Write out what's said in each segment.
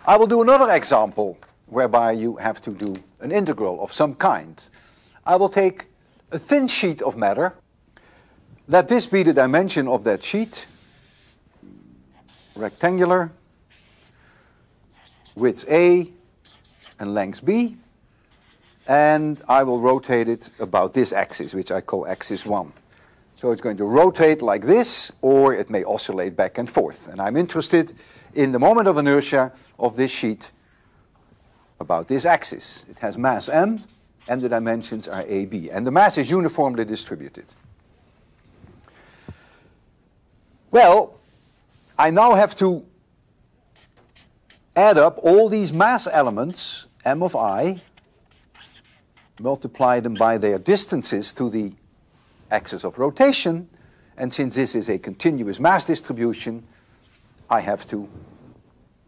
I will do another example whereby you have to do an integral of some kind. I will take a thin sheet of matter. Let this be the dimension of that sheet. Rectangular, width A and length B. And I will rotate it about this axis, which I call axis 1. So it's going to rotate like this, or it may oscillate back and forth. And I'm interested in the moment of inertia of this sheet about this axis. It has mass m, and the dimensions are a, b. And the mass is uniformly distributed. Well, I now have to add up all these mass elements, m of I, multiply them by their distances to the axis of rotation, and since this is a continuous mass distribution, I have to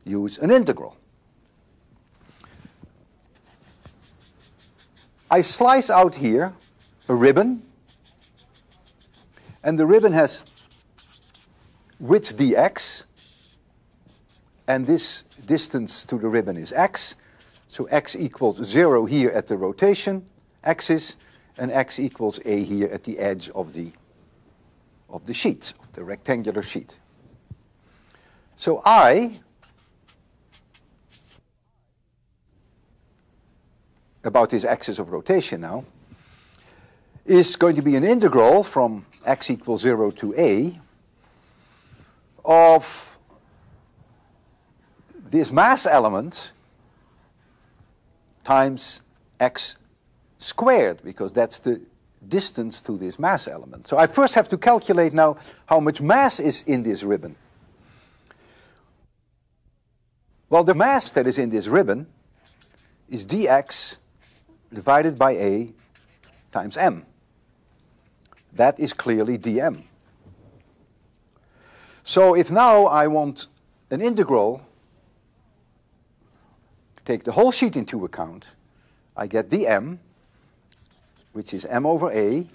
use an integral. I slice out here a ribbon, and the ribbon has width dx, and this distance to the ribbon is x, so x equals 0 here at the rotation axis, and x equals a here at the edge of the sheet, of the rectangular sheet. So I, about this axis of rotation now, is going to be an integral from x equals 0 to a of this mass element times x squared, because that's the distance to this mass element. So I first have to calculate now how much mass is in this ribbon. Well, the mass that is in this ribbon is dx divided by a times m. That is clearly dm. So if now I want an integral, take the whole sheet into account, I get dm, which is m over a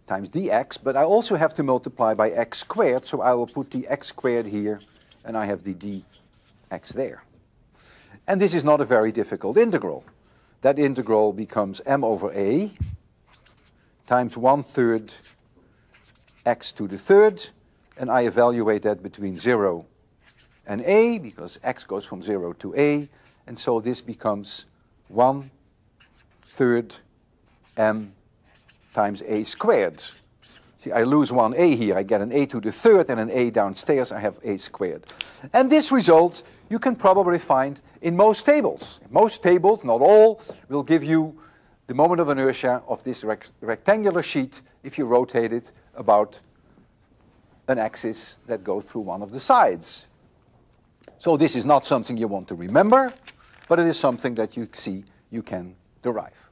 times dx, but I also have to multiply by x squared, so I will put the x squared here, and I have the dx there. And this is not a very difficult integral. That integral becomes m over a times 1/3 x to the third, and I evaluate that between 0 and a, because x goes from 0 to a, and so this becomes 1/3 m times a squared. See, I lose one a here, I get an a to the third and an a downstairs, I have a squared. And this result you can probably find in most tables. Most tables, not all, will give you the moment of inertia of this rectangular sheet if you rotate it about an axis that goes through one of the sides. So this is not something you want to remember, but it is something that you see you can derive.